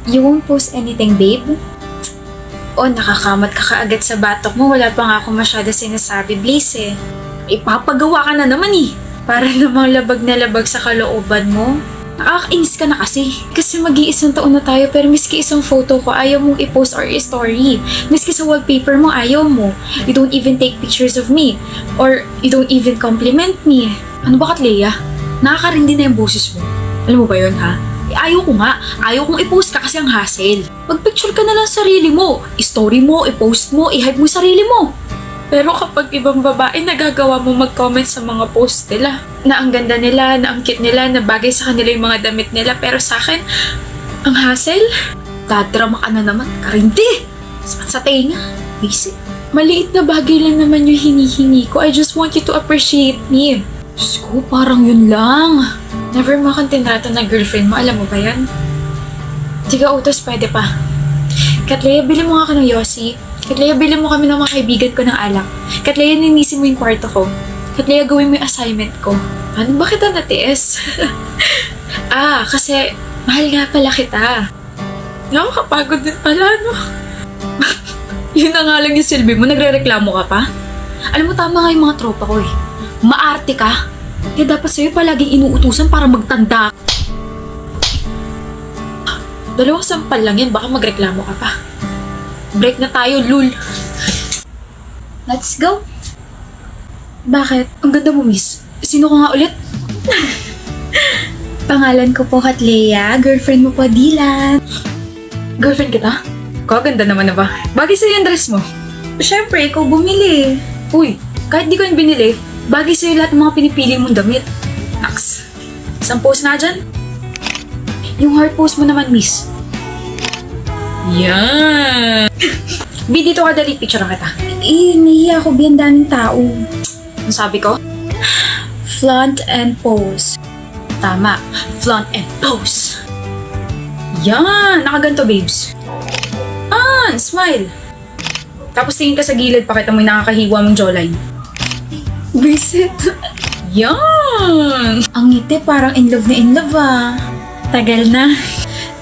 You won't post anything, babe? Oh, nakakamot ka kaagad sa batok mo. Wala pa nga ako masyado sinasabi, Blaze eh. Ipapagawa ka na naman eh. Para namang labag na labag sa kalooban mo. Nakakainis ka na kasi. Kasi mag-iisang taon na tayo pero miski isang photo ko ayaw mong i-post or i-story. Miski sa wallpaper mo ayaw mo. You don't even take pictures of me. Or you don't even compliment me. Ano ba Katleya? Nakakarindi na yung boses mo. Alam mo ba yun ha? Ayaw ko nga. Ayaw kong i-post ka kasi ang hassle. Mag-picture ka na lang sarili mo. I-story mo, i-post mo, i-hype mo sarili mo. Pero kapag ibang babae, nagagawa mo mag-comment sa mga post nila. Na ang ganda nila, na ang cute nila, na bagay sa kanila yung mga damit nila. Pero sa akin, ang hassle, dadrama ka na naman. Karindi! Sa tenga. Basic. Maliit na bagay lang naman yung hinihingi ko. I just want you to appreciate me. Diyos ko, parang yun lang. Never mo akong tinrato na girlfriend mo. Alam mo ba yan? Tiga utos, pwede pa. Katleya, bili mo nga ako ng Yossi. Katleya, bili mo kami ng mga kaibigan ko ng alak. Katleya, ninisin mo yung kwarto ko. Katleya, gawin mo yung assignment ko. Ano ba kita natiis? Kasi mahal nga pala kita. Nakakapagod din pala, no? Yun na nga lang yung silbi mo. Nagre-reklamo ka pa? Alam mo, tama nga yung mga tropa ko eh. Maarte ka. Kaya dapat sa'yo palaging inuutusan para magtanda. 2 sampal lang yan, baka magreklamo ka pa. Break na tayo, lul. Let's go. Bakit? Ang ganda mo, miss. Sino ka nga ulit? Pangalan ko po Katleya, girlfriend mo po Dylan. Girlfriend kita? Kaganda naman na ba? Bagay sa'yo yung dress mo. Siyempre, ikaw bumili. Uy, kahit di ko yung binili, bagay sa'yo lahat ng mga pinipili mong damit. Naks. Isang pose nga dyan. Yung heart pose mo naman, miss. Yan. Bi, dito ka dali. Picture kita. Nahiya ako. Biyan daming tao. Ano sabi ko? Flaunt and pose. Tama. Flaunt and pose. Yan. Nakaganto, babes. Smile. Tapos tingin ka sa gilid. Pakita mo yung nakakahiwa mong jawline. Visit. Yan! Ang ngiti parang in love ah. Tagal na.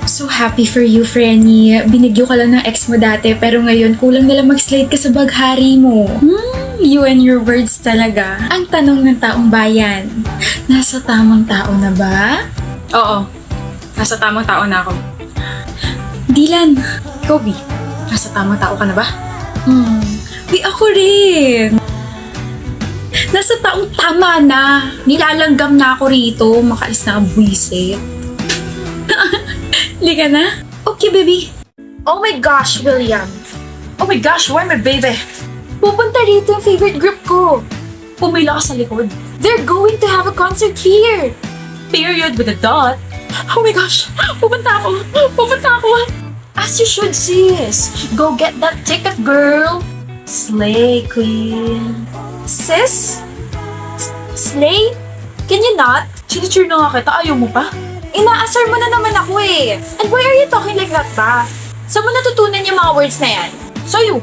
So happy for you, Frenny. Binigyo ka lang ng ex mo dati pero ngayon kulang na lang mag-slide ka sa baghari mo. You and your words talaga. Ang tanong ng taong bayan, nasa tamang tao na ba? Oo. Nasa tamang tao na ako. Dylan, ikaw, Bi? Nasa tamang tao ka na ba? Bi, ako rin. Nasa taong tama na. Nilalanggam na ako rito. Makaalis na ang buwisit. Liga na? Okay, baby. Oh my gosh, William. Oh my gosh, why my baby? Pupunta rito yung favorite group ko. Pumila ka sa likod. They're going to have a concert here. Period with a dot. Oh my gosh, pupunta ako. As you should, sis. Go get that ticket, girl. Slay, queen. Sis? Slay? Can you not? Sinicheer na nga kita, ayaw mo pa? Inaasar mo na naman ako eh. And why are you talking like that ba? Saan mo natutunan yung mga words na yan? So you,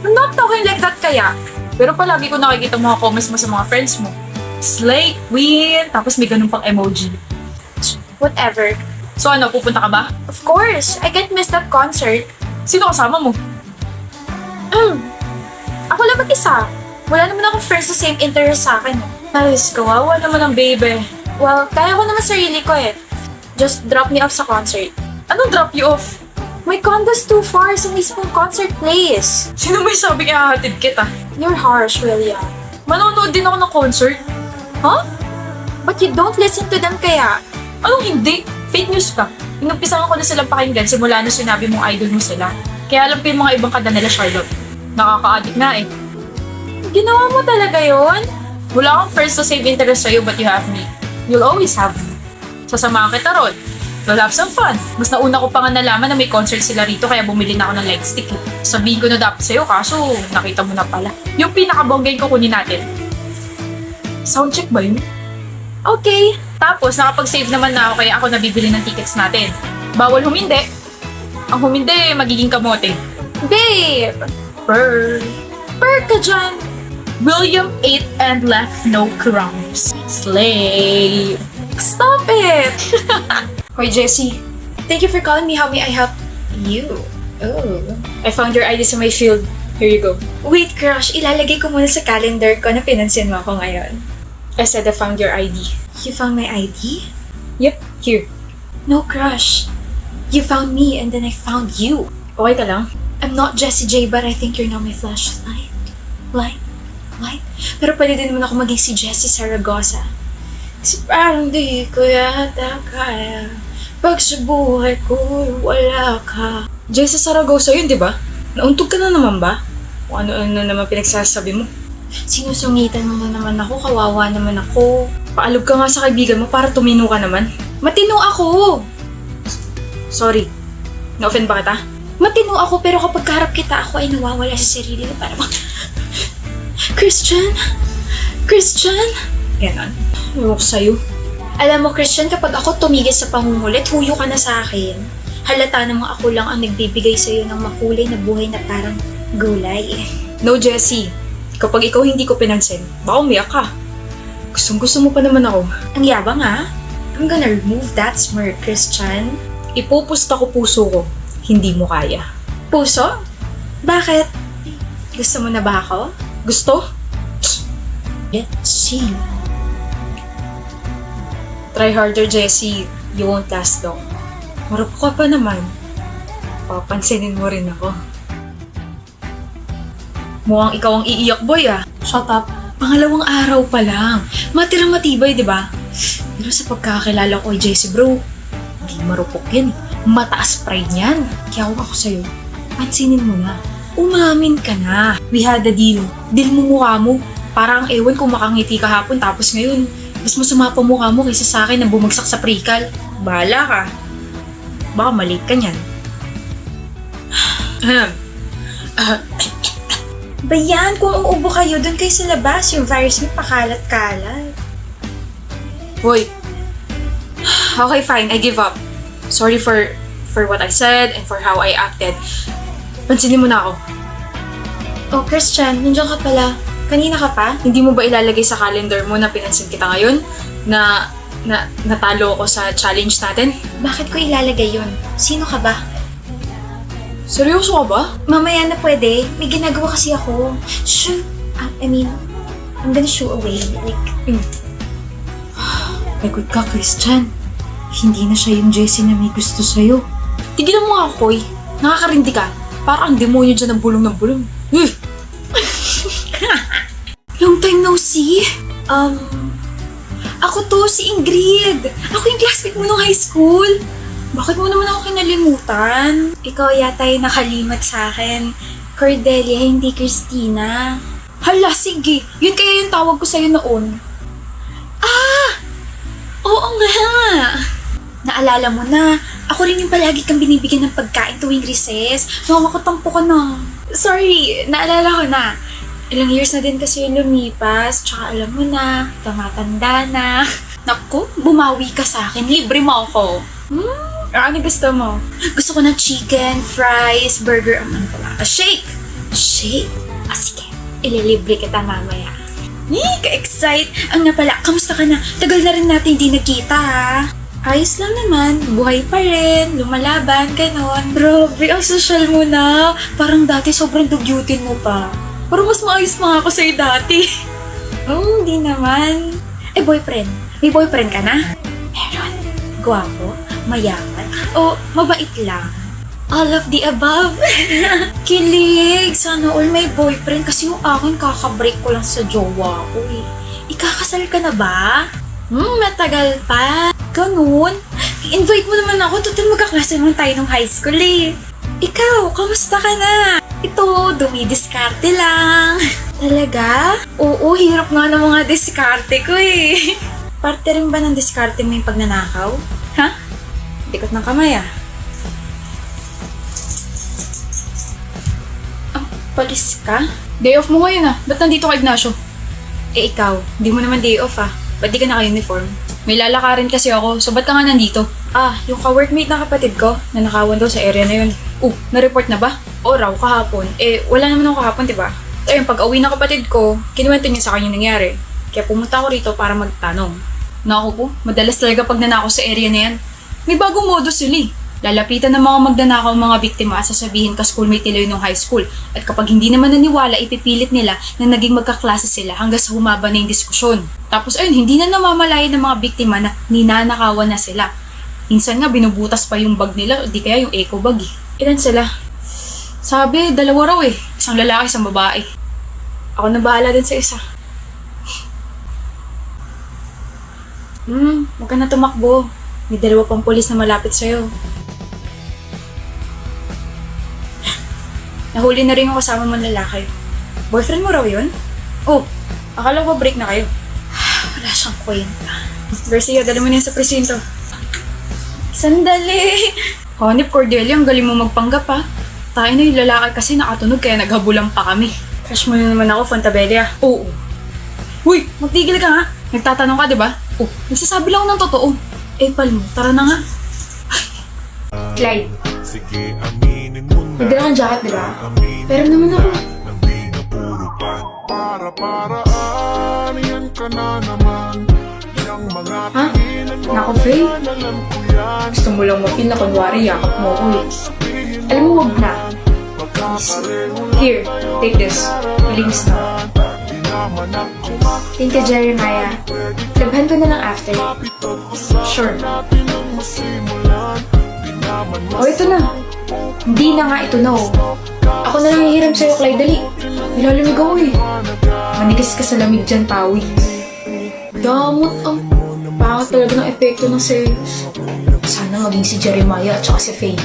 I'm not talking like that kaya. Pero palagi ko nakikita mga comments mo sa mga friends mo. Slay, queen, tapos may ganun pang emoji. Whatever. So ano, pupunta ka ba? Of course, I can't miss that concert. Sino kasama mo? Ako lang mag-isa. Wala naman akong friends na same interest sa akin. Ayos, kawawa naman ang baby. Well, kaya ko naman sarili ko eh. Just drop me off sa concert. Anong drop you off? My condo's too far sa mismong concert place. Sino may sabing ihahatid kita? You're harsh, William. Manonood din ako ng concert. Huh? But you don't listen to them kaya? Anong hindi? Fake news ka. Inumpisahan ko na silang pakinggan simula na sinabi mong idol mo sila. Kaya alam ko yung mga ibang kanta nila, Charlotte. Nakaka-addict na eh. Ginawa mo talaga yon? Wala akong first to save interest sa'yo but you have me. You'll always have me. Sasamahan kita ron. We'll have some fun. Mas nauna ko pa nga nalaman na may concert sila rito kaya bumili na ako ng light stick eh. Sabihin ko na dapat sa'yo kaso nakita mo na pala. Yung pinakabonggay ko kunin natin. Soundcheck ba yun? Okay. Tapos nakapag-save naman na ako kaya ako nabibili ng tickets natin. Bawal humindi. Ang humindi, magiging kamote. Babe! Purr ka dyan! William ate and left no crumbs. Slay! Stop it! Hoy, Jessie. Thank you for calling me. How may I help you? Oh. I found your ID sa my field. Here you go. Wait, crush. Ilalagay ko muna sa calendar ko na pinansin mo ako ngayon. I said I found your ID. You found my ID? Yep, here. No, crush. You found me and then I found you. Okay ka lang? I'm not Jessie J, but I think you're now my flashlight. Light. Pero pwede din naman ako maging si Jessie Saragosa. Kasi parang di ko yata kaya pag sa buhay ko wala ka. Jessie Saragosa yun, di ba? Nauntog ka na naman ba? O ano-ano naman pinagsasabi mo? Sinusungitan mo na naman ako, kawawa naman ako. Paalog ka nga sa kaibigan mo para tumino ka naman. Matino ako! Sorry, na-offend ba kita? Matino ako pero kapag kaharap kita ako ay nawawala sa sarili ko para Christian? Ganon. Ewan ko sa'yo. Alam mo, Christian, kapag ako tumigil sa pangungulit, huyo ka na sa akin. Halata namang ako lang ang nagbibigay sa'yo ng makulay na buhay na parang gulay. No, Jessie. Kapag ikaw hindi ko pinansin, baka umiyak ka. Gustong-gusto mo pa naman ako. Ang yabang ha? I'm gonna remove that smirk, Christian. Ipupusta ko puso ko. Hindi mo kaya. Puso? Bakit? Gusto mo na ba ako? Gusto? Let's see. Try harder, Jessie. You won't last long. Marupok ka pa naman. Papansinin mo rin ako. Mukhang ikaw ang iiyak, boy ah. Shut up. Pangalawang araw pa lang. Matirang matibay, di ba? Pero sa pagkakakilala ko kay Jessie bro, hindi marupok yan. Mataas pride niyan. Kaya ako sa'yo. Pansinin mo na. Umamin ka na. We had a deal. Deal mo mukha mo. Parang ewan kung makangiti kahapon tapos ngayon, mas masama pa mukha mo kaysa sa akin na bumagsak sa pre-cal. Bahala ka. Baka malate ka niyan. Bayan, kung uubo kayo, doon kayo sa labas. Yung virus mo pakalat-kalat. Hoy. Okay, fine. I give up. Sorry for what I said and for how I acted. Pansinin mo na ako. Oh, Christian, nandiyan ka pala. Kanina ka pa? Hindi mo ba ilalagay sa calendar mo na pinansin kita ngayon? Na natalo ako sa challenge natin? Bakit ko ilalagay yun? Sino ka ba? Seryoso ka ba? Mamaya na pwede. May ginagawa kasi ako. Shoo! I'm gonna shoo away. Pagod ka, Christian. Hindi na siya yung Jessie na may gusto sa'yo. Tigilan mo nga, Koy. Nakakarindi ka. Parang ang demonyo dyan ng bulong. Long time no see. Ako to, si Ingrid. Ako yung classmate mo nung high school. Bakit mo naman ako kinalimutan? Ikaw yata yung nakalimat sa akin. Cordelia, hindi Christina. Hala, sige. Yun kaya yung tawag ko sa'yo noon. Oo nga. Naalala mo na, ako rin yung palagi kang binibigyan ng pagkain tuwing recess. Nakakatampo ka na. Sorry, naalala ko na. Ilang years na din kasi yung lumipas, tsaka alam mo na, tumatanda na. Naku, bumawi ka sa akin, libre mo ako. Ano gusto mo? Gusto ko ng chicken, fries, burger, ano pala? Shake! Shake? Sige, ililibre kita mamaya. Ka-excite! Ang nga pala, kamusta ka na? Tagal na rin natin hindi nagkita ha? Ayos lang naman, buhay pa rin, lumalaban, ganon. Grabe, ang social mo na. Parang dati sobrang dugyutin mo pa. Parang mas maayos pa ako sa'yo dati. Hindi naman. Boyfriend. May boyfriend ka na? Meron. Gwapo, mayaman, o mabait lang. All of the above. Kilig. Sana all may boyfriend kasi yung akin kakabreak ko lang sa jowa ko eh. Ikakasal ka na ba? Matagal pa. Ganun. I-invite mo naman ako. Total magkaklase naman tayo nung high school eh. Ikaw, kamusta ka na? Ito, dumidiskarte lang. Talaga? Oo, hirap nga ng mga diskarte ko eh. Parte rin ba ng diskarte mo yung pagnanakaw? Ha? Dikot ng kamay ah. Palis ka? Day off mo ngayon ah. Ba't nandito ka, Ignacio? Ikaw, di mo naman day off ah. Ba't di ka naka-uniform? May lalakarin kasi ako, so ba't ka nga nandito? Yung ka-workmate na kapatid ko, na nakawan daw sa area na yun. Na-report na ba? O raw, kahapon. Wala naman ako kahapon, diba? So yung pag-uwi ng kapatid ko, kinuwento niya sa akin yung nangyari. Kaya pumunta ako rito para magtanong. Naku po, madalas talaga pag nanakaw sa area na yan. May bagong modus sila eh. Lalapitan ng mga magnanakaw ang mga biktima at sasabihin ka schoolmate nila yun nung high school. At kapag hindi naman naniwala, ipipilit nila na naging magkaklase sila hanggang sa humaba na yung diskusyon. Tapos ayun, hindi na namamalayan ng mga biktima na ninanakawan na sila. Minsan nga binubutas pa yung bag nila, di kaya yung eco bag eh. Ilan sila? Sabi, 2 raw eh. Isang lalaki, isang babae. Ako na bahala din sa isa. Huwag ka na tumakbo. May 2 pang pulis na malapit sa'yo. Nahuli na rin yung kasama mong lalaki. Boyfriend mo raw yun? Oh, akala ko break na kayo. Wala siyang kwenta. Garcia, dala mo na yun sa presinto. Sandali! Hanip Cordelia, ang galing mo magpanggap ha. Tayo na yung lalaki kasi nakatunog kaya naghabulan pa kami. Crush mo na naman ako, Fantabella. Oo. Huy, magtigil ka nga. Nagtatanong ka, di ba? Oh, nagsasabi lang ako ng totoo. Eh, pal mo, tara na nga. Clyde. Sige, aminin mo na. Nagdala kang jacket, di ba? Pero naman ako. Nang di na puro pa. Para-paraan, yan ka na naman. Yang mga Ha? tinginan mo, Naku, Faye. alam ko yan. Gusto mo lang mapil na kunwari yakap mo ko eh. Alam mo, wag na. Here, take this. Malinis na. Di naman ako makapit Thank you, Jeremiah. Labhan ko na lang after. Sure. natin ang masimulan. Di naman Oh, ito na. Hindi na nga, ito na oh. Ako na lang hihiram sa'yo, Clyde, dali. Nilalamig ako eh. Manigas ka sa lamig dyan, Pawi. Damot ang pangit talaga ng epekto ng selos. Sana maging si Jeremiah at saka si Faye.